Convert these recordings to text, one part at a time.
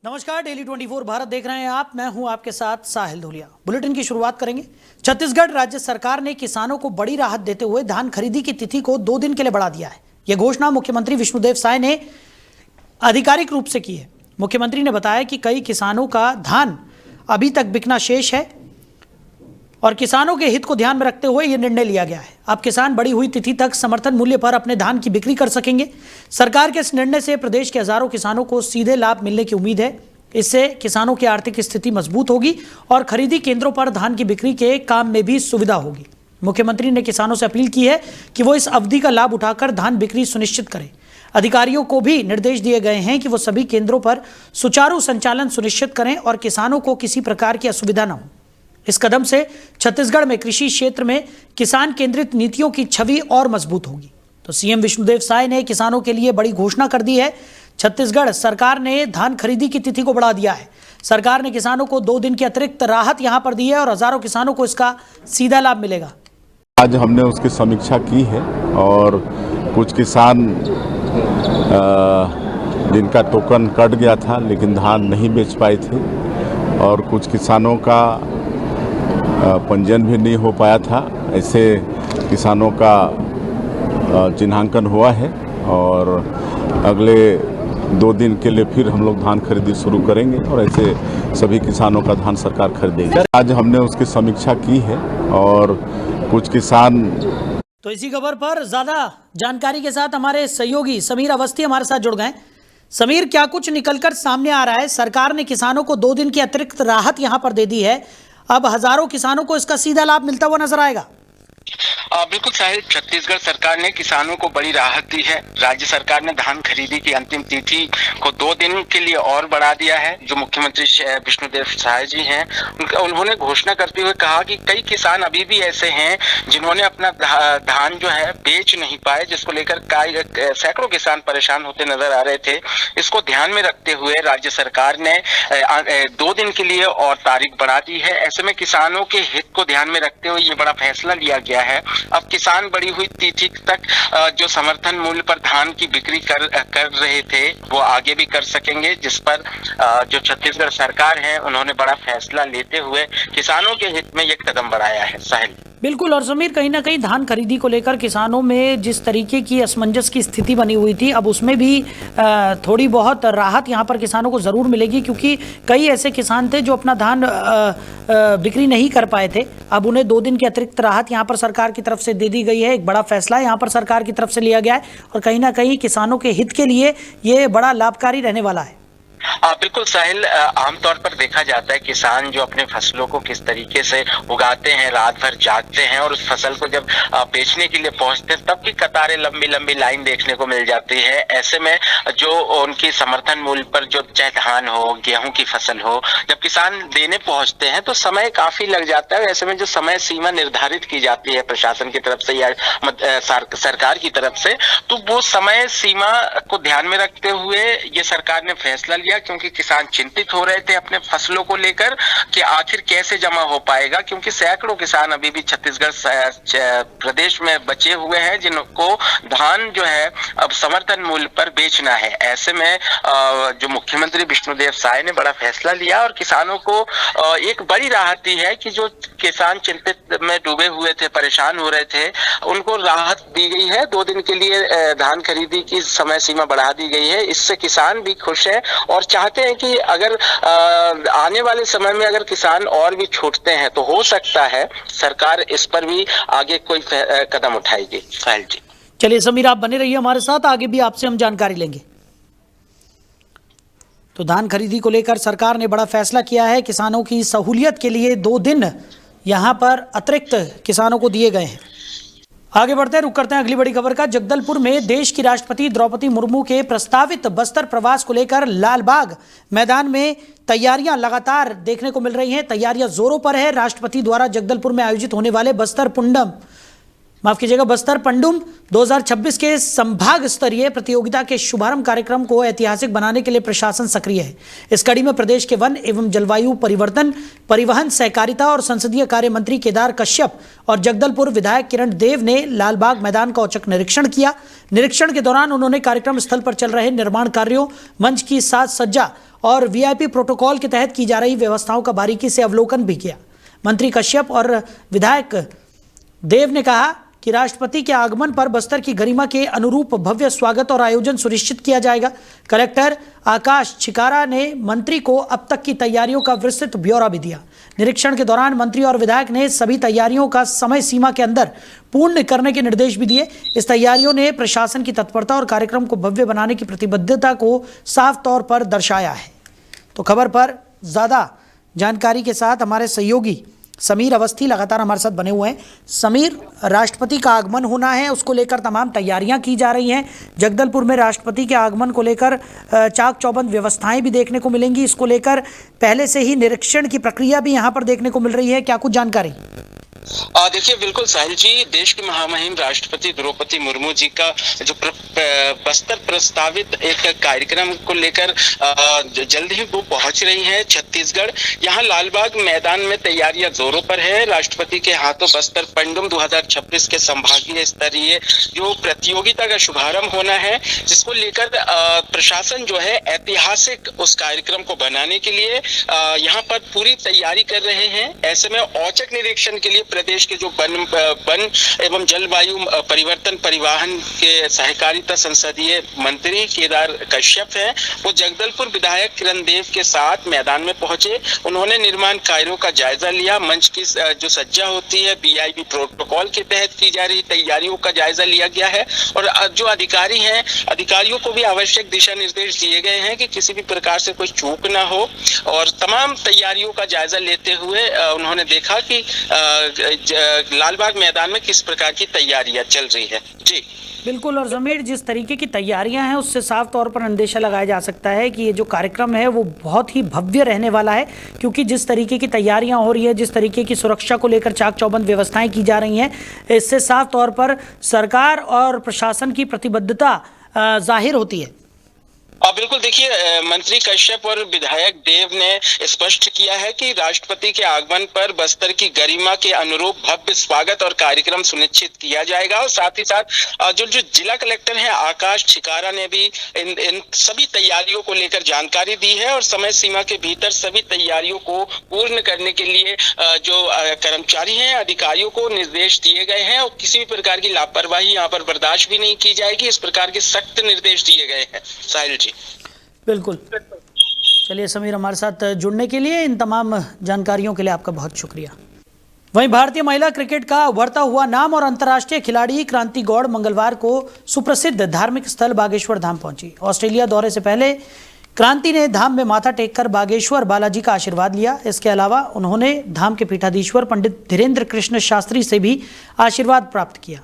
नमस्कार, डेली 24 भारत देख रहे हैं आप। मैं हूं आपके साथ साहिल धोलिया। बुलेटिन की शुरुआत करेंगे। छत्तीसगढ़ राज्य सरकार ने किसानों को बड़ी राहत देते हुए धान खरीदी की तिथि को 2 दिन के लिए बढ़ा दिया है। यह घोषणा मुख्यमंत्री विष्णुदेव साय ने आधिकारिक रूप से की है। मुख्यमंत्री ने बताया कि कई किसानों का धान अभी तक बिकना शेष है और किसानों के हित को ध्यान में रखते हुए यह निर्णय लिया गया है। अब किसान बढ़ी हुई तिथि तक समर्थन मूल्य पर अपने धान की बिक्री कर सकेंगे। सरकार के इस निर्णय से प्रदेश के हजारों किसानों को सीधे लाभ मिलने की उम्मीद है। इससे किसानों की आर्थिक स्थिति मजबूत होगी और खरीदी केंद्रों पर धान की बिक्री के काम में भी सुविधा होगी। मुख्यमंत्री ने किसानों से अपील की है कि वो इस अवधि का लाभ उठाकर धान बिक्री सुनिश्चित करें। अधिकारियों को भी निर्देश दिए गए हैं कि वो सभी केंद्रों पर सुचारू संचालन सुनिश्चित करें और किसानों को किसी प्रकार की असुविधा न हो। इस कदम से छत्तीसगढ़ में कृषि क्षेत्र में किसान केंद्रित नीतियों की छवि और मजबूत होगी। तो सीएम विष्णुदेव साय ने किसानों के लिए बड़ी घोषणा कर दी है। छत्तीसगढ़ सरकार ने धान खरीदी की तिथि को बढ़ा दिया है। सरकार ने किसानों को 2 दिन की अतिरिक्त राहत यहां पर दी है और हजारों किसानों को इसका सीधा लाभ मिलेगा। आज हमने उसकी समीक्षा की है और कुछ किसान जिनका टोकन कट गया था लेकिन धान नहीं बेच पाए थे और कुछ किसानों का पंजीयन भी नहीं हो पाया था, ऐसे किसानों का चिन्हांकन हुआ है और अगले 2 दिन के लिए फिर हम लोग धान खरीदी शुरू करेंगे और ऐसे सभी किसानों का धान सरकार खरीदेगी। आज हमने उसकी समीक्षा की है और कुछ किसान। तो इसी खबर पर ज्यादा जानकारी के साथ हमारे सहयोगी समीर अवस्थी हमारे साथ जुड़ गए। समीर, क्या कुछ निकलकर सामने आ रहा है? सरकार ने किसानों को 2 दिन की अतिरिक्त राहत यहां पर दे दी है। अब हजारों किसानों को इसका सीधा लाभ मिलता हुआ नजर आएगा। बिल्कुल साहिल, छत्तीसगढ़ सरकार ने किसानों को बड़ी राहत दी है। राज्य सरकार ने धान खरीदी की अंतिम तिथि को 2 दिन के लिए और बढ़ा दिया है। जो मुख्यमंत्री विष्णुदेव साय जी हैं, उन्होंने घोषणा करते हुए कहा कि कई किसान अभी भी ऐसे हैं जिन्होंने अपना धान जो है बेच नहीं पाए, जिसको लेकर सैकड़ों किसान परेशान होते नजर आ रहे थे। इसको ध्यान में रखते हुए राज्य सरकार ने 2 दिन के लिए और तारीख बढ़ा दी है। ऐसे में किसानों के हित को ध्यान में रखते हुए ये बड़ा फैसला लिया गया है। अब किसान बढ़ी हुई तिथि तक जो समर्थन मूल्य पर धान की बिक्री कर रहे थे वो आगे भी कर सकेंगे, जिस पर जो छत्तीसगढ़ सरकार है उन्होंने बड़ा फैसला लेते हुए किसानों के हित में ये कदम बढ़ाया है। साहिल, बिल्कुल। और समीर, कहीं ना कहीं धान खरीदी को लेकर किसानों में जिस तरीके की असमंजस की स्थिति बनी हुई थी, अब उसमें भी थोड़ी बहुत राहत यहाँ पर किसानों को ज़रूर मिलेगी, क्योंकि कई ऐसे किसान थे जो अपना धान बिक्री नहीं कर पाए थे। अब उन्हें 2 दिन की अतिरिक्त राहत यहाँ पर सरकार की तरफ से दे दी गई है। एक बड़ा फैसला यहाँ पर सरकार की तरफ से लिया गया है और कहीं ना कहीं किसानों के हित के लिए ये बड़ा लाभकारी रहने वाला है। बिल्कुल साहिल, आमतौर पर देखा जाता है किसान जो अपने फसलों को किस तरीके से उगाते हैं, रात भर जागते हैं और उस फसल को जब बेचने के लिए पहुंचते हैं तब भी कतारें लंबी लंबी लाइन देखने को मिल जाती है। ऐसे में जो उनकी समर्थन मूल्य पर जो चाहे धान हो, गेहूं की फसल हो, जब किसान देने पहुंचते हैं तो समय काफी लग जाता है। ऐसे में जो समय सीमा निर्धारित की जाती है प्रशासन की तरफ से या सरकार की तरफ से, तो वो समय सीमा को ध्यान में रखते हुए ये सरकार ने फैसला लिया, क्योंकि किसान चिंतित हो रहे थे अपने फसलों को लेकर कि आखिर कैसे जमा हो पाएगा, क्योंकि सैकड़ों किसान अभी भी छत्तीसगढ़ प्रदेश में बचे हुए हैं जिनको धान जो है अब समर्थन मूल्य पर बेचना है। ऐसे में जो मुख्यमंत्री विष्णुदेव साय ने बड़ा फैसला लिया और किसानों को एक बड़ी राहत दी है कि जो किसान चिंतित में डूबे हुए थे, परेशान हो रहे थे, उनको राहत दी गई है। 2 दिन के लिए धान खरीदी की समय सीमा बढ़ा दी गई है। इससे किसान भी खुश है और चाहते हैं कि अगर आने वाले समय में अगर किसान और भी छूटते हैं तो हो सकता है सरकार इस पर भी आगे कोई कदम उठाएगी। साहिल जी, चलिए समीर, आप बने रहिए हमारे साथ, आगे भी आपसे हम जानकारी लेंगे। तो धान खरीदी को लेकर सरकार ने बड़ा फैसला किया है। किसानों की सहूलियत के लिए 2 दिन यहां पर अतिरिक्त किसानों को दिए गए हैं। आगे बढ़ते हैं, रुक करते हैं अगली बड़ी खबर का। जगदलपुर में देश की राष्ट्रपति द्रौपदी मुर्मू के प्रस्तावित बस्तर प्रवास को लेकर लालबाग मैदान में तैयारियां लगातार देखने को मिल रही हैं। तैयारियां जोरों पर है। राष्ट्रपति द्वारा जगदलपुर में आयोजित होने वाले बस्तर पुंडम माफ कीजिएगा, बस्तर पंडुम 2026 के संभाग स्तरीय प्रतियोगिता के शुभारंभ कार्यक्रम को ऐतिहासिक बनाने के लिए प्रशासन सक्रिय है। इस कड़ी में प्रदेश के वन एवं जलवायु परिवर्तन, परिवहन, सहकारिता और संसदीय कार्य मंत्री केदार कश्यप और जगदलपुर विधायक किरण देव ने लालबाग मैदान का औचक निरीक्षण किया। निरीक्षण के दौरान उन्होंने कार्यक्रम स्थल पर चल रहे निर्माण कार्यों, मंच की साज सज्जा और वीआईपी प्रोटोकॉल के तहत की जा रही व्यवस्थाओं का बारीकी से अवलोकन भी किया। मंत्री कश्यप और विधायक देव ने कहा कि राष्ट्रपति के आगमन पर बस्तर की गरिमा के अनुरूप भव्य स्वागत और आयोजन सुनिश्चित किया जाएगा। कलेक्टर आकाश छिकारा ने मंत्री को अब तक की तैयारियों का विस्तृत ब्यौरा भी दिया। निरीक्षण के दौरान मंत्री और विधायक ने सभी तैयारियों का समय सीमा के अंदर पूर्ण करने के निर्देश भी दिए। इस तैयारियों ने प्रशासन की तत्परता और कार्यक्रम को भव्य बनाने की प्रतिबद्धता को साफ तौर पर दर्शाया है। तो खबर पर ज़्यादा जानकारी के साथ हमारे सहयोगी समीर अवस्थी लगातार हमारे साथ बने हुए हैं। समीर, राष्ट्रपति का आगमन होना है, उसको लेकर तमाम तैयारियां की जा रही हैं। जगदलपुर में राष्ट्रपति के आगमन को लेकर चाक चौबंद व्यवस्थाएं भी देखने को मिलेंगी। इसको लेकर पहले से ही निरीक्षण की प्रक्रिया भी यहां पर देखने को मिल रही है, क्या कुछ जानकारी? देखिए, बिल्कुल साहिल जी, देश की महामहिम राष्ट्रपति द्रौपदी मुर्मू जी का जो बस्तर प्रस्तावित एक कार्यक्रम को लेकर जल्द ही वो पहुंच रही है छत्तीसगढ़। यहाँ लालबाग मैदान में तैयारियां जोरों पर है। राष्ट्रपति के हाथों बस्तर पंडुम 2026 के संभागीय स्तरीय जो प्रतियोगिता का शुभारंभ होना है, जिसको लेकर प्रशासन जो है ऐतिहासिक उस कार्यक्रम को बनाने के लिए यहाँ पर पूरी तैयारी कर रहे हैं। ऐसे में औचक निरीक्षण के लिए प्रदेश के जो वन एवं जलवायु परिवर्तन, परिवहन के सहकारिता संसदीय मंत्री केदार कश्यप हैं, वो जगदलपुर विधायक किरण देव के साथ मैदान में पहुंचे। उन्होंने निर्माण कार्यों का जायजा लिया। मंच की जो सज्जा होती है वीआईपी प्रोटोकॉल के तहत की जा रही तैयारियों का जायजा लिया गया है और जो अधिकारी हैं, अधिकारियों को भी आवश्यक दिशा निर्देश दिए गए हैं कि किसी भी प्रकार से कोई चूक ना हो। और तमाम तैयारियों का जायजा लेते हुए उन्होंने देखा कि लालबाग मैदान में किस प्रकार की तैयारियां चल रही है। जी बिल्कुल, और जमीर, जिस तरीके की तैयारियां हैं उससे साफ तौर पर अंदेशा लगाया जा सकता है कि ये जो कार्यक्रम है वो बहुत ही भव्य रहने वाला है, क्योंकि जिस तरीके की तैयारियां हो रही है, जिस तरीके की सुरक्षा को लेकर चाक चौबंद व्यवस्थाएं की जा रही हैं, इससे साफ तौर पर सरकार और प्रशासन की प्रतिबद्धता जाहिर होती है। बिल्कुल, देखिए, मंत्री कश्यप और विधायक देव ने स्पष्ट किया है कि राष्ट्रपति के आगमन पर बस्तर की गरिमा के अनुरूप भव्य स्वागत और कार्यक्रम सुनिश्चित किया जाएगा। और साथ ही साथ जो जिला कलेक्टर हैं आकाश छिकारा ने भी इन सभी तैयारियों को लेकर जानकारी दी है और समय सीमा के भीतर सभी तैयारियों को पूर्ण करने के लिए जो कर्मचारी हैं, अधिकारियों को निर्देश दिए गए हैं और किसी भी प्रकार की लापरवाही यहाँ पर बर्दाश्त भी नहीं की जाएगी। इस प्रकार के सख्त निर्देश दिए गए हैं। साहिल जी, बिल्कुल। चलिए समीर, हमारे साथ जुड़ने के लिए, इन तमाम जानकारियों के लिए आपका बहुत शुक्रिया। वहीं भारतीय महिला क्रिकेट का उभरता हुआ नाम और अंतर्राष्ट्रीय खिलाड़ी क्रांति गौड़ मंगलवार को सुप्रसिद्ध धार्मिक स्थल बागेश्वर धाम पहुंची। ऑस्ट्रेलिया दौरे से पहले क्रांति ने धाम में माथा टेककर बागेश्वर बालाजी का आशीर्वाद लिया। इसके अलावा उन्होंने धाम के पीठाधीश्वर पंडित धीरेन्द्र कृष्ण शास्त्री से भी आशीर्वाद प्राप्त किया।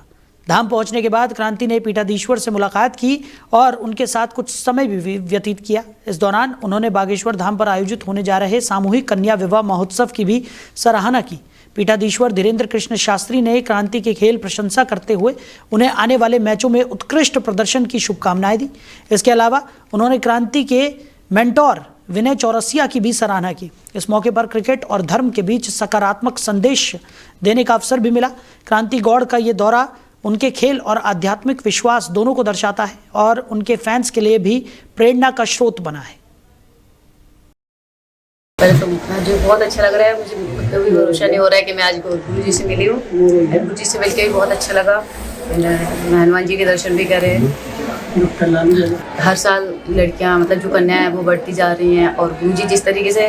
धाम पहुंचने के बाद क्रांति ने पीठाधीश्वर से मुलाकात की और उनके साथ कुछ समय भी व्यतीत किया। इस दौरान उन्होंने बागेश्वर धाम पर आयोजित होने जा रहे सामूहिक कन्या विवाह महोत्सव की भी सराहना की। पीठाधीश्वर धीरेन्द्र कृष्ण शास्त्री ने क्रांति के खेल प्रशंसा करते हुए उन्हें आने वाले मैचों में उत्कृष्ट प्रदर्शन की शुभकामनाएं दी। इसके अलावा उन्होंने क्रांति के मेंटोर विनय चौरसिया की भी सराहना की। इस मौके पर क्रिकेट और धर्म के बीच सकारात्मक संदेश देने का अवसर भी मिला। क्रांति गौड़ का ये दौरा उनके खेल और आध्यात्मिक विश्वास दोनों को दर्शाता है और उनके फैंस के लिए भी प्रेरणा का स्रोत बना है। पहले तो मुझे बहुत अच्छा लग रहा है। मुझे कभी भरोसा नहीं हो रहा है कि मैं आज गुरु जी से मिली हूँ। गुरु जी से मिलकर भी बहुत अच्छा लगा। हनुमान जी के दर्शन भी करे। हर साल लड़कियाँ, मतलब जो कन्या है वो बढ़ती जा रही हैं और गुरु जी जिस तरीके से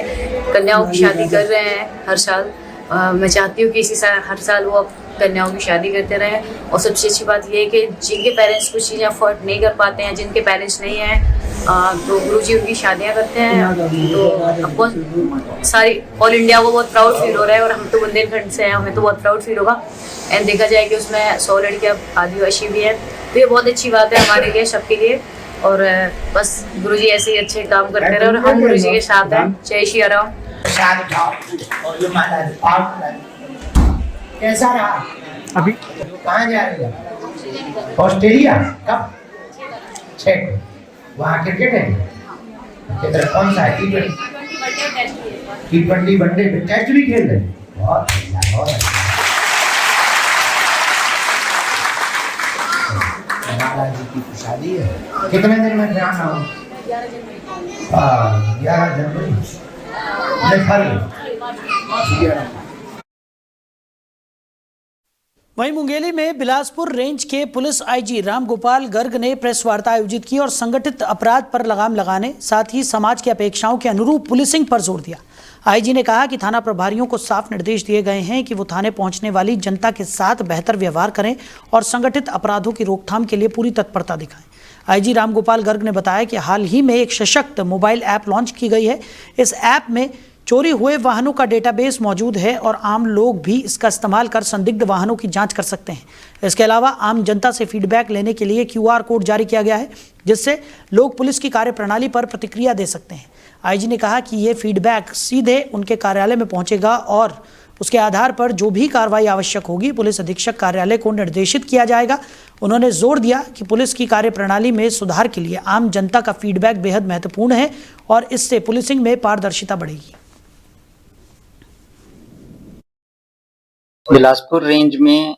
कन्याओं की शादी कर रहे हैं हर साल, मैं चाहती हूँ कि इसी साल हर साल वो कन्याओं की शादी करते रहें। और सबसे अच्छी बात ये है कि जिनके पेरेंट्स कुछ चीज़ें अफोर्ड नहीं कर पाते हैं, जिनके पेरेंट्स नहीं हैं, तो गुरुजी उनकी शादियां करते हैं। तो अब सारी ऑल इंडिया को बहुत प्राउड फील हो रहा है और हम तो बुंदेलखंड से हैं, हमें तो बहुत प्राउड फील होगा। एंड देखा जाए कि उसमें 100 लड़कियाँ आदिवासी भी हैं, तो ये बहुत अच्छी बात है हमारे लिए, सबके लिए। और बस गुरुजी ऐसे ही अच्छे काम करते रहे और हम गुरुजी के साथ हैं। जय श्री राम। कैसा रहा? अभी कहाँ जा रही है? ऑस्ट्रेलिया कब? 6 को। वहाँ क्रिकेट है किधर? कौन सा है? T20 वनडे में टेस्ट भी खेल रहे हैं। बहुत बढ़िया, बहुत अच्छा। महाराज जी की शादी है, कितने दिन में जाना हो? 11 जनवरी नहीं, फरवरी। वहीं मुंगेली में बिलासपुर रेंज के पुलिस आईजी रामगोपाल गर्ग ने प्रेस वार्ता आयोजित की और संगठित अपराध पर लगाम लगाने, साथ ही समाज की अपेक्षाओं के अनुरूप पुलिसिंग पर जोर दिया। आईजी ने कहा कि थाना प्रभारियों को साफ निर्देश दिए गए हैं कि वो थाने पहुंचने वाली जनता के साथ बेहतर व्यवहार करें और संगठित अपराधों की रोकथाम के लिए पूरी तत्परता दिखाएं। आईजी रामगोपाल गर्ग ने बताया कि हाल ही में एक सशक्त मोबाइल ऐप लॉन्च की गई है। इस ऐप में चोरी हुए वाहनों का डेटाबेस मौजूद है और आम लोग भी इसका इस्तेमाल कर संदिग्ध वाहनों की जांच कर सकते हैं। इसके अलावा आम जनता से फीडबैक लेने के लिए QR कोड जारी किया गया है, जिससे लोग पुलिस की कार्यप्रणाली पर प्रतिक्रिया दे सकते हैं। आईजी ने कहा कि ये फीडबैक सीधे उनके कार्यालय में पहुंचेगा और उसके आधार पर जो भी कार्रवाई आवश्यक होगी पुलिस अधीक्षक कार्यालय को निर्देशित किया जाएगा। उन्होंने जोर दिया कि पुलिस की कार्यप्रणाली में सुधार के लिए आम जनता का फीडबैक बेहद महत्वपूर्ण है और इससे पुलिसिंग में पारदर्शिता बढ़ेगी। बिलासपुर रेंज में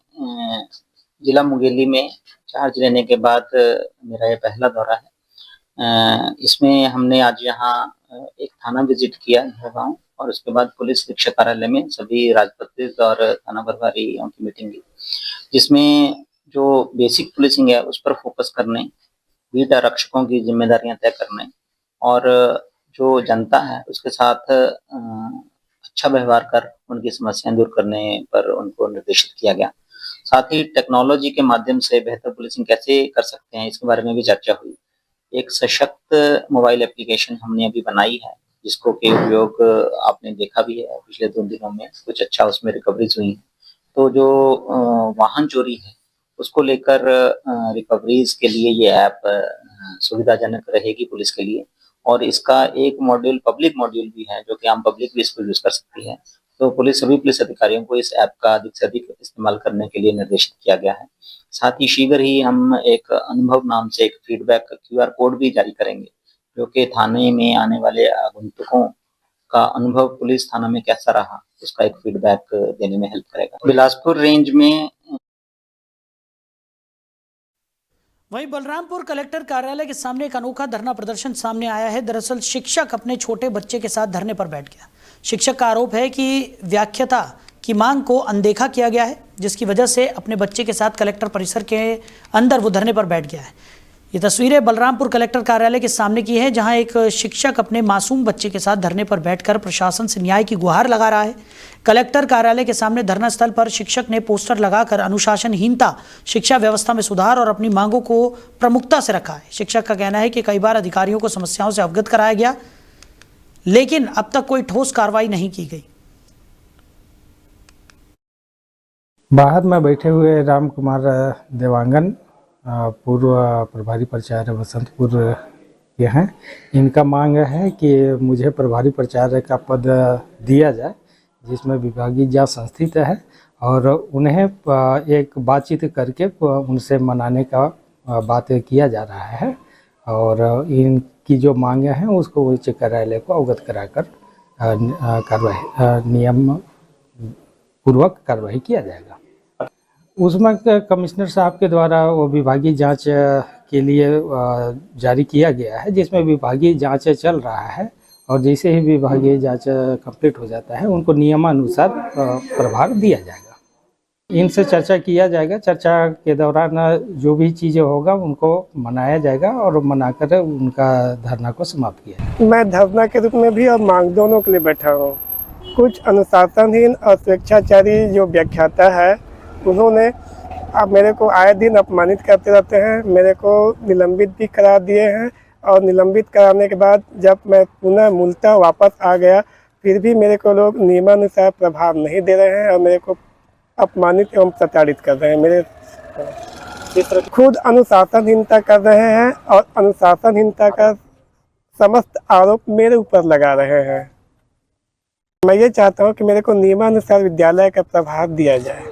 जिला मुंगेली में चार्ज लेने के बाद मेरा ये पहला दौरा है। इसमें हमने आज यहाँ एक थाना विजिट किया गाँव और उसके बाद पुलिस अधीक्षक कार्यालय में सभी राजपत्रित और थाना प्रभारियों की मीटिंग ली, जिसमें जो बेसिक पुलिसिंग है उस पर फोकस करने, बीट आरक्षकों की जिम्मेदारियां तय करने और जो जनता है उसके साथ अच्छा व्यवहार कर उनकी समस्याएं दूर करने पर उनको निर्देशित किया गया। साथ ही टेक्नोलॉजी के माध्यम से बेहतर पुलिसिंग कैसे कर सकते हैं इसके बारे में भी चर्चा हुई। एक सशक्त मोबाइल एप्लीकेशन हमने अभी बनाई है, जिसको के उपयोग आपने देखा भी है पिछले 2 दिनों में, कुछ अच्छा उसमें रिकवरीज हुई है। तो जो वाहन चोरी है उसको लेकर रिकवरीज के लिए ये ऐप सुविधाजनक रहेगी पुलिस के लिए और इसका एक मॉड्यूल पब्लिक मॉड्यूल भी है जो कि आम पब्लिक भी इसको यूज कर सकती है। तो सभी पुलिस अधिकारियों को इस ऐप का अधिक से अधिक इस्तेमाल करने के लिए निर्देशित किया गया है। साथ ही शीघ्र ही हम एक अनुभव नाम से एक फीडबैक QR कोड भी जारी करेंगे, जो कि थाने में आने वाले आगंतुकों का अनुभव पुलिस थाना में कैसा रहा उसका एक फीडबैक देने में हेल्प करेगा। बिलासपुर रेंज में वहीं बलरामपुर कलेक्टर कार्यालय के सामने एक अनोखा धरना प्रदर्शन सामने आया है। दरअसल शिक्षक अपने छोटे बच्चे के साथ धरने पर बैठ गया। शिक्षक का आरोप है कि व्याख्याता की मांग को अनदेखा किया गया है, जिसकी वजह से अपने बच्चे के साथ कलेक्टर परिसर के अंदर वो धरने पर बैठ गया है। ये तस्वीरें बलरामपुर कलेक्टर कार्यालय के सामने की है, जहां एक शिक्षक अपने मासूम बच्चे के साथ धरने पर बैठकर प्रशासन से न्याय की गुहार लगा रहा है। कलेक्टर कार्यालय के सामने धरना स्थल पर शिक्षक ने पोस्टर लगाकर अनुशासनहीनता, शिक्षा व्यवस्था में सुधार और अपनी मांगों को प्रमुखता से रखा है। शिक्षक का कहना है कि कई बार अधिकारियों को समस्याओं से अवगत कराया गया, लेकिन अब तक कोई ठोस कार्रवाई नहीं की गई। बाहर में बैठे हुए राम कुमार देवांगन पूर्व प्रभारी प्राचार्य बसंतपुर के हैं। इनका मांग है कि मुझे प्रभारी प्राचार्य का पद दिया जाए, जिसमें विभागीय जांच संस्थित है और उन्हें एक बातचीत करके उनसे मनाने का बात किया जा रहा है और इनकी जो मांगे हैं उसको उच्च कार्यालय को अवगत कराकर नियम पूर्वक कार्रवाई किया जाएगा। उसमें कमिश्नर साहब के द्वारा वो विभागीय जांच के लिए जारी किया गया है, जिसमें विभागीय जांच चल रहा है और जैसे ही विभागीय जांच कंप्लीट हो जाता है उनको नियमानुसार प्रभार दिया जाएगा। इनसे चर्चा किया जाएगा। चर्चा के दौरान जो भी चीज़ें होगा उनको मनाया जाएगा और मनाकर उनका धरना को समाप्त किया जाएगा। मैं धरना के रूप में भी और मांग दोनों के लिए बैठा हूँ। कुछ अनुशासनहीन और स्वेच्छाचारी जो व्याख्याता है उन्होंने अब मेरे को आए दिन अपमानित करते रहते हैं। मेरे को निलंबित भी करा दिए हैं और निलंबित कराने के बाद जब मैं पुनः मूलतः वापस आ गया फिर भी मेरे को लोग नियमानुसार प्रभाव नहीं दे रहे हैं और मेरे को अपमानित एवं प्रताड़ित कर रहे हैं। मेरे खुद अनुशासनहीनता कर रहे हैं और अनुशासनहीनता का समस्त आरोप मेरे ऊपर लगा रहे हैं। मैं ये चाहता हूँ कि मेरे को नियमानुसार विद्यालय का प्रभाव दिया जाए।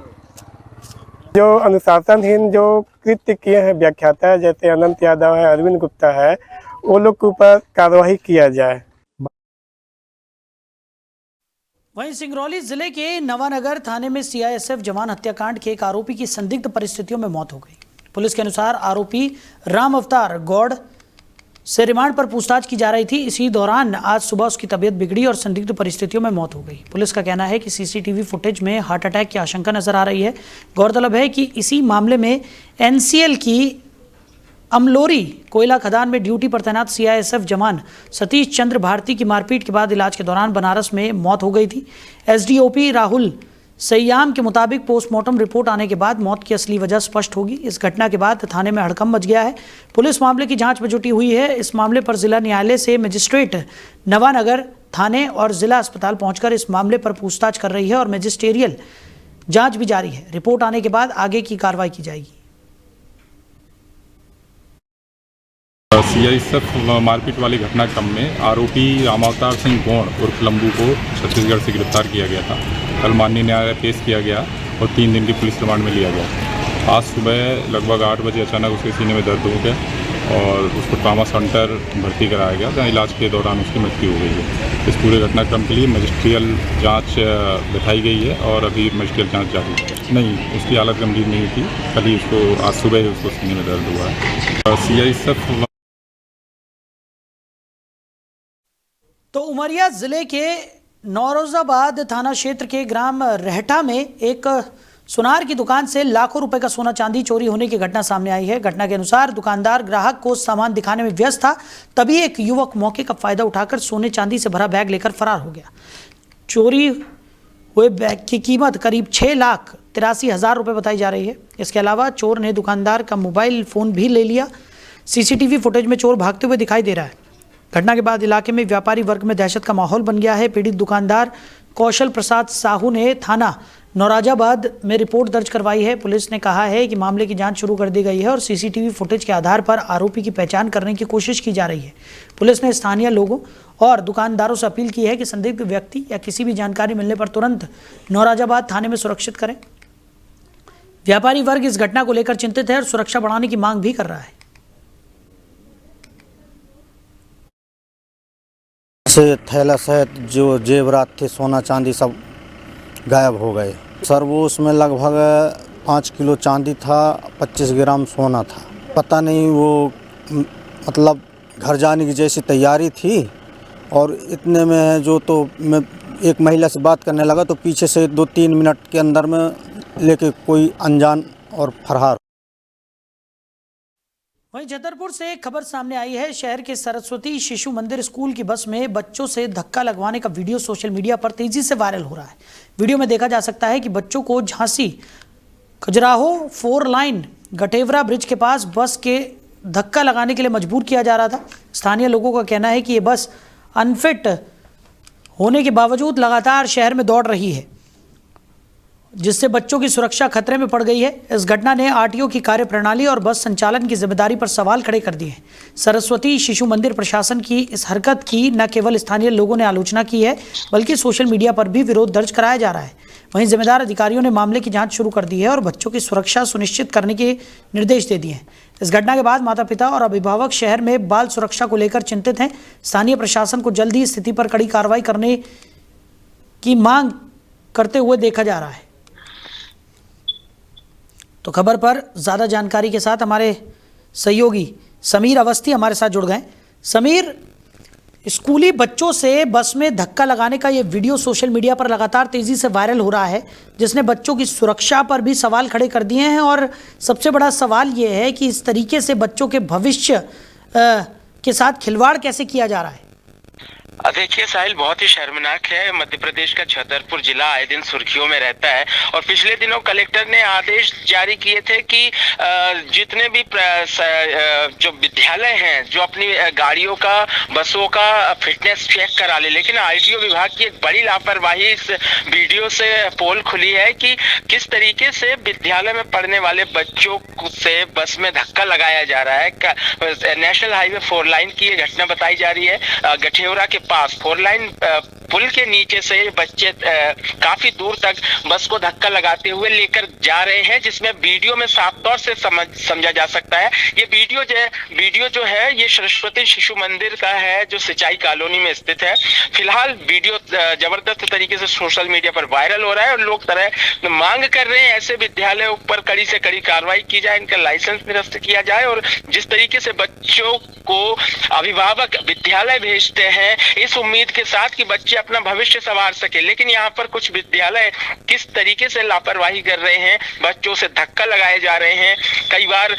जो अनुशासनहीन जो कृत्य किए हैं व्याख्याता जैसे अनंत यादव है, अरविंद गुप्ता है, वो लोग के ऊपर कार्रवाई किया जाए। वहीं सिंगरौली जिले के नवानगर थाने में सीआईएसएफ जवान हत्याकांड के एक आरोपी की संदिग्ध परिस्थितियों में मौत हो गई। पुलिस के अनुसार आरोपी राम अवतार गौड़ से रिमांड पर पूछताछ की जा रही थी। इसी दौरान आज सुबह उसकी तबीयत बिगड़ी और संदिग्ध परिस्थितियों में मौत हो गई। पुलिस का कहना है कि सीसीटीवी फुटेज में हार्ट अटैक की आशंका नजर आ रही है। गौरतलब है कि इसी मामले में एनसीएल की अमलोरी कोयला खदान में ड्यूटी पर तैनात सीआईएसएफ जवान सतीश चंद्र भारती की मारपीट के बाद इलाज के दौरान बनारस में मौत हो गई थी। एसडीओपी राहुल सयाम के मुताबिक पोस्टमार्टम रिपोर्ट आने के बाद मौत की असली वजह स्पष्ट होगी। इस घटना के बाद थाने में हड़कंप मच गया है। पुलिस मामले की जांच में जुटी हुई है। इस मामले पर जिला न्यायालय से मजिस्ट्रेट नवानगर थाने और जिला अस्पताल पहुंचकर इस मामले पर पूछताछ कर रही है और मजिस्ट्रियल जांच भी जारी है। रिपोर्ट आने के बाद आगे की कार्रवाई की जाएगी। सीआईएसएफ मारपीट वाली घटनाक्रम में आरोपी रामावतार सिंह गौड़ उर्फ लंबू को छत्तीसगढ़ से गिरफ्तार किया गया था। कल माननीय न्यायालय पेश किया गया और 3 दिन की पुलिस रिमांड में लिया गया। आज सुबह लगभग 8 बजे अचानक उसके सीने में दर्द हो गया और उसको ट्रामा सेंटर भर्ती कराया गया, जहाँ इलाज के दौरान उसकी मृत्यु हो गई है। इस पूरे घटनाक्रम के लिए मजिस्ट्रियल जाँच बिठाई गई है और अभी मजिस्ट्रियल जाँच जारी है। नहीं, उसकी हालत गंभीर नहीं थी। कल ही उसको आज सुबह ही उसको सीने में दर्द हुआ है। सीआईएसएफ तो उमरिया जिले के नौरोजाबाद थाना क्षेत्र के ग्राम रहटा में एक सुनार की दुकान से लाखों रुपए का सोना चांदी चोरी होने की घटना सामने आई है। घटना के अनुसार दुकानदार ग्राहक को सामान दिखाने में व्यस्त था, तभी एक युवक मौके का फायदा उठाकर सोने चांदी से भरा बैग लेकर फरार हो गया। चोरी हुए बैग की कीमत करीब 6,83,000 रुपये बताई जा रही है। इसके अलावा चोर ने दुकानदार का मोबाइल फ़ोन भी ले लिया। सीसीटीवी फुटेज में चोर भागते हुए दिखाई दे रहा है। घटना के बाद इलाके में व्यापारी वर्ग में दहशत का माहौल बन गया है। पीड़ित दुकानदार कौशल प्रसाद साहू ने थाना नौरोजाबाद में रिपोर्ट दर्ज करवाई है। पुलिस ने कहा है कि मामले की जांच शुरू कर दी गई है और सीसीटीवी फुटेज के आधार पर आरोपी की पहचान करने की कोशिश की जा रही है। पुलिस ने स्थानीय लोगों और दुकानदारों से अपील की है कि संदिग्ध व्यक्ति या किसी भी जानकारी मिलने पर तुरंत नौरोजाबाद थाने में सुरक्षित करें। व्यापारी वर्ग इस घटना को लेकर चिंतित है और सुरक्षा बढ़ाने की मांग भी कर रहा है। से थैला सहित जो जेवरात थे, सोना चांदी, सब गायब हो गए। सर वो उसमें लगभग 5 किलो चांदी था, 25 ग्राम सोना था। पता नहीं वो मतलब घर जाने की जैसी तैयारी थी और इतने में जो तो मैं एक महिला से बात करने लगा तो पीछे से 2-3 मिनट के अंदर में लेके कोई अनजान और फरार। वहीं छतरपुर से एक खबर सामने आई है। शहर के सरस्वती शिशु मंदिर स्कूल की बस में बच्चों से धक्का लगवाने का वीडियो सोशल मीडिया पर तेजी से वायरल हो रहा है। वीडियो में देखा जा सकता है कि बच्चों को झांसी खजुराहो 4 लाइन गठेवरा ब्रिज के पास बस के धक्का लगाने के लिए मजबूर किया जा रहा था। स्थानीय लोगों का कहना है कि ये बस अनफिट होने के बावजूद लगातार शहर में दौड़ रही है, जिससे बच्चों की सुरक्षा खतरे में पड़ गई है। इस घटना ने आरटीओ की कार्यप्रणाली और बस संचालन की जिम्मेदारी पर सवाल खड़े कर दिए हैं। सरस्वती शिशु मंदिर प्रशासन की इस हरकत की न केवल स्थानीय लोगों ने आलोचना की है, बल्कि सोशल मीडिया पर भी विरोध दर्ज कराया जा रहा है। वहीं जिम्मेदार अधिकारियों ने मामले की जांच शुरू कर दी है और बच्चों की सुरक्षा सुनिश्चित करने के निर्देश दे दिए हैं। इस घटना के बाद माता पिता और अभिभावक शहर में बाल सुरक्षा को लेकर चिंतित हैं। स्थानीय प्रशासन को जल्द ही स्थिति पर कड़ी कार्रवाई करने की मांग करते हुए देखा जा रहा है। तो खबर पर ज़्यादा जानकारी के साथ हमारे सहयोगी समीर अवस्थी हमारे साथ जुड़ गए। समीर, स्कूली बच्चों से बस में धक्का लगाने का ये वीडियो सोशल मीडिया पर लगातार तेज़ी से वायरल हो रहा है, जिसने बच्चों की सुरक्षा पर भी सवाल खड़े कर दिए हैं। और सबसे बड़ा सवाल ये है कि इस तरीके से बच्चों के भविष्य के साथ खिलवाड़ कैसे किया जा रहा है। देखिए साहिल, बहुत ही शर्मनाक है। मध्य प्रदेश का छतरपुर जिला आए दिन सुर्खियों में रहता है और पिछले दिनों कलेक्टर ने आदेश जारी किए थे कि जितने भी जो विद्यालय हैं जो अपनी गाड़ियों का, बसों का फिटनेस चेक करा ले, लेकिन आरटीओ विभाग की एक बड़ी लापरवाही इस वीडियो से पोल खुली है कि किस तरीके से विद्यालय में पढ़ने वाले बच्चों से बस में धक्का लगाया जा रहा है। नेशनल हाईवे 4 लाइन की ये घटना बताई जा रही है। गठेवरा के पास 4 लाइन पुल के नीचे से बच्चे काफी दूर तक बस को धक्का लगाते हुए लेकर जा रहे हैं, जिसमें वीडियो में साफ तौर से समझा जा सकता है। ये वीडियो जो है ये सरस्वती शिशु मंदिर का है, जो सिंचाई कॉलोनी में स्थित है। फिलहाल वीडियो जबरदस्त तरीके से सोशल मीडिया पर वायरल हो रहा है और लोग तरह मांग कर रहे हैं ऐसे विद्यालयों पर कड़ी से कड़ी कार्रवाई की जाए, इनका लाइसेंस निरस्त किया जाए। और जिस तरीके से बच्चों को अभिभावक विद्यालय भेजते हैं इस उम्मीद के साथ कि बच्चे अपना भविष्य संवार सके, लेकिन यहाँ पर कुछ विद्यालय किस तरीके से लापरवाही कर रहे हैं, बच्चों से धक्का लगाए जा रहे हैं। कई बार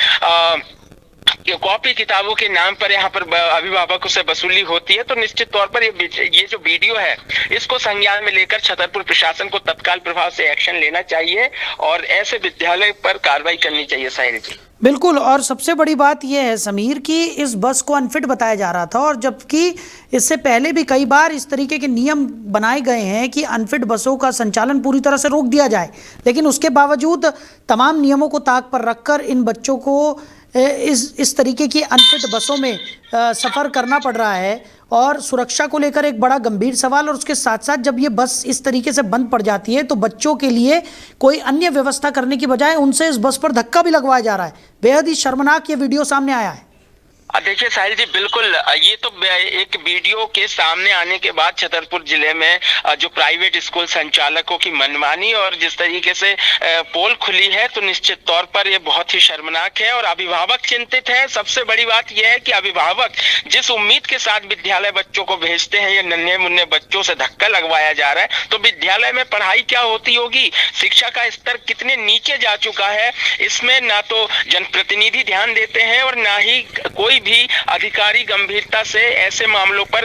कॉपी किताबों के नाम पर यहाँ पर अभिभावकों से वसूली होती है। तो निश्चित तौर पर ये जो वीडियो है इसको संज्ञान में लेकर छतरपुर प्रशासन को तत्काल प्रभाव से एक्शन लेना चाहिए और ऐसे विद्यालय पर कार्रवाई करनी चाहिए। साहिल जी बिल्कुल, और सबसे बड़ी बात यह है समीर कि इस बस को अनफिट बताया जा रहा था, और जबकि इससे पहले भी कई बार इस तरीके के नियम बनाए गए हैं कि अनफिट बसों का संचालन पूरी तरह से रोक दिया जाए, लेकिन उसके बावजूद तमाम नियमों को ताक पर रखकर इन बच्चों को इस तरीके की अनफिट बसों में सफ़र करना पड़ रहा है। और सुरक्षा को लेकर एक बड़ा गंभीर सवाल, और उसके साथ साथ जब ये बस इस तरीके से बंद पड़ जाती है तो बच्चों के लिए कोई अन्य व्यवस्था करने की बजाय उनसे इस बस पर धक्का भी लगवाया जा रहा है। बेहद ही शर्मनाक ये वीडियो सामने आया है। देखिए साहिल जी, बिल्कुल ये तो एक वीडियो के सामने आने के बाद छतरपुर जिले में जो प्राइवेट स्कूल संचालकों की मनमानी और जिस तरीके से पोल खुली है, तो निश्चित तौर पर ये बहुत ही शर्मनाक है और अभिभावक चिंतित है। सबसे बड़ी बात यह है कि अभिभावक जिस उम्मीद के साथ विद्यालय बच्चों को भेजते हैं, ये नन्हे मुन्ने बच्चों से धक्का लगवाया जा रहा है, तो विद्यालय में पढ़ाई क्या होती होगी, शिक्षा का स्तर कितने नीचे जा चुका है, इसमें ना तो जनप्रतिनिधि ध्यान देते हैं और ना ही कोई भी अधिकारी गंभीरता से ऐसे मामलों पर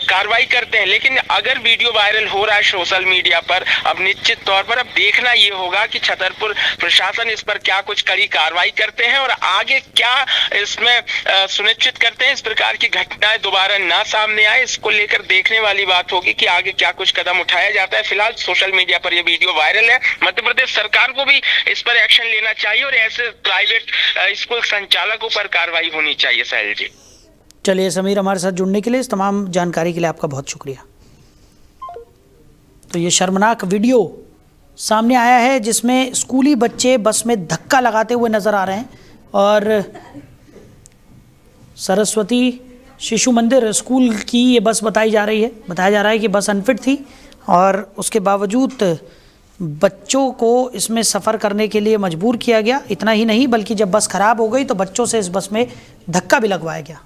कार्रवाई करते हैं। लेकिन अगर वीडियो वायरल हो रहा है सोशल मीडिया पर, अब निश्चित तौर पर अब देखना ये होगा कि छतरपुर प्रशासन इस पर क्या कुछ कड़ी कार्रवाई करते हैं और आगे क्या इसमें सुनिश्चित करते हैं इस प्रकार की घटनाएं दोबारा ना सामने आए। इसको लेकर देखने वाली बात होगी कि आगे क्या कुछ कदम उठाया जाता है। फिलहाल सोशल मीडिया पर यह वीडियो वायरल है। मध्य प्रदेश सरकार को भी इस पर एक्शन लेना चाहिए और ऐसे प्राइवेट स्कूल संचालकों पर कार्रवाई होनी चाहिए। साहिल जी चलिए समीर, हमारे साथ जुड़ने के लिए, इस तमाम जानकारी के लिए आपका बहुत शुक्रिया। तो ये शर्मनाक वीडियो सामने आया है जिसमें स्कूली बच्चे बस में धक्का लगाते हुए नजर आ रहे हैं और सरस्वती शिशु मंदिर स्कूल की ये बस बताया जा रहा है कि बस अनफिट थी और उसके बावजूद बच्चों को इसमें सफ़र करने के लिए मजबूर किया गया। इतना ही नहीं बल्कि जब बस खराब हो गई तो बच्चों से इस बस में धक्का भी लगवाया गया।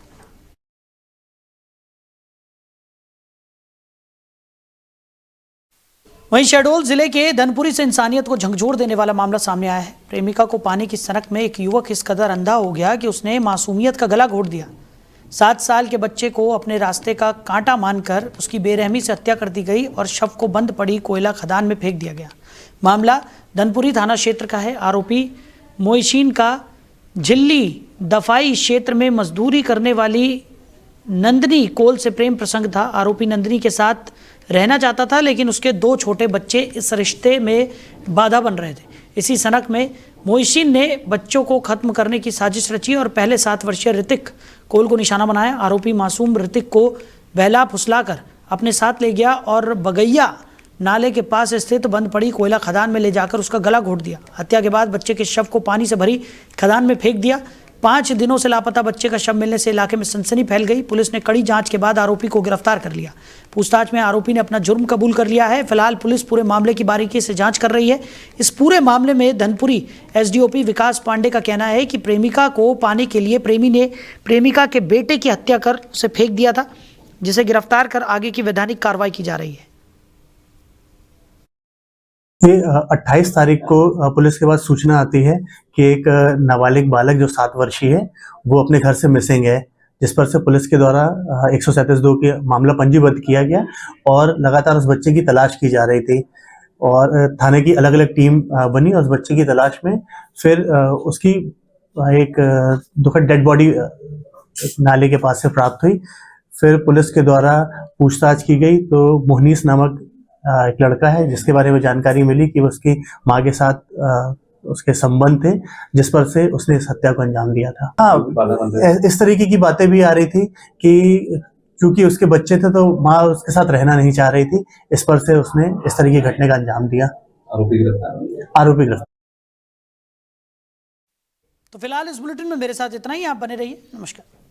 वहीं शहडोल जिले के धनपुरी से इंसानियत को झकझोर देने वाला मामला सामने आया है। प्रेमिका को पानी की सनक में एक युवक इस कदर अंधा हो गया कि उसने मासूमियत का गला घोट दिया। 7 साल के बच्चे को अपने रास्ते का कांटा मानकर उसकी बेरहमी से हत्या कर दी गई और शव को बंद पड़ी कोयला खदान में फेंक दिया गया। मामला धनपुरी थाना क्षेत्र का है। आरोपी मोइशीन का झिल्ली दफाई क्षेत्र में मजदूरी करने वाली नंदनी कोल से प्रेम प्रसंग था। आरोपी नंदनी के साथ रहना चाहता था, लेकिन उसके 2 छोटे बच्चे इस रिश्ते में बाधा बन रहे थे। इसी सनक में मोइशीन ने बच्चों को खत्म करने की साजिश रची और पहले 7 वर्षीय ऋतिक कोल को निशाना बनाया। आरोपी मासूम ऋतिक को बहला फुसलाकर अपने साथ ले गया और बगैया नाले के पास स्थित बंद पड़ी कोयला खदान में ले जाकर उसका गला घोट दिया। हत्या के बाद बच्चे के शव को पानी से भरी खदान में फेंक दिया। 5 दिनों से लापता बच्चे का शव मिलने से इलाके में सनसनी फैल गई। पुलिस ने कड़ी जांच के बाद आरोपी को गिरफ्तार कर लिया। पूछताछ में आरोपी ने अपना जुर्म कबूल कर लिया है। फिलहाल पुलिस पूरे मामले की बारीकी से जांच कर रही है। इस पूरे मामले में धनपुरी एसडीओपी विकास पांडे का कहना है कि प्रेमिका को पाने के लिए प्रेमी ने प्रेमिका के बेटे की हत्या कर उसे फेंक दिया था, जिसे गिरफ्तार कर आगे की वैधानिक कार्रवाई की जा रही है। ये 28 तारीख को पुलिस के पास सूचना आती है कि एक नाबालिग बालक जो 7 वर्षीय है वो अपने घर से मिसिंग है, जिस पर से पुलिस के द्वारा 137(2) के मामला पंजीबद्ध किया गया और लगातार उस बच्चे की तलाश की जा रही थी और थाने की अलग अलग टीम बनी और उस बच्चे की तलाश में फिर उसकी एक दुखद डेड बॉडी नाले के पास से प्राप्त हुई। फिर पुलिस के द्वारा पूछताछ की गई तो मोहनीस नामक एक लड़का है जिसके बारे में जानकारी मिली कि उसकी माँ के साथ उसके संबंध थे, जिस पर से उसने इस हत्या को अंजाम दिया था। हाँ, इस तरीके की बातें भी आ रही थी कि क्योंकि उसके बच्चे थे तो माँ उसके साथ रहना नहीं चाह रही थी। इस पर से उसने इस तरह की घटना का अंजाम दिया। आरोपी गिरफ्तार। तो फिलहाल इस बुलेटिन में मेरे साथ इतना ही। आप बने रहिए। नमस्कार।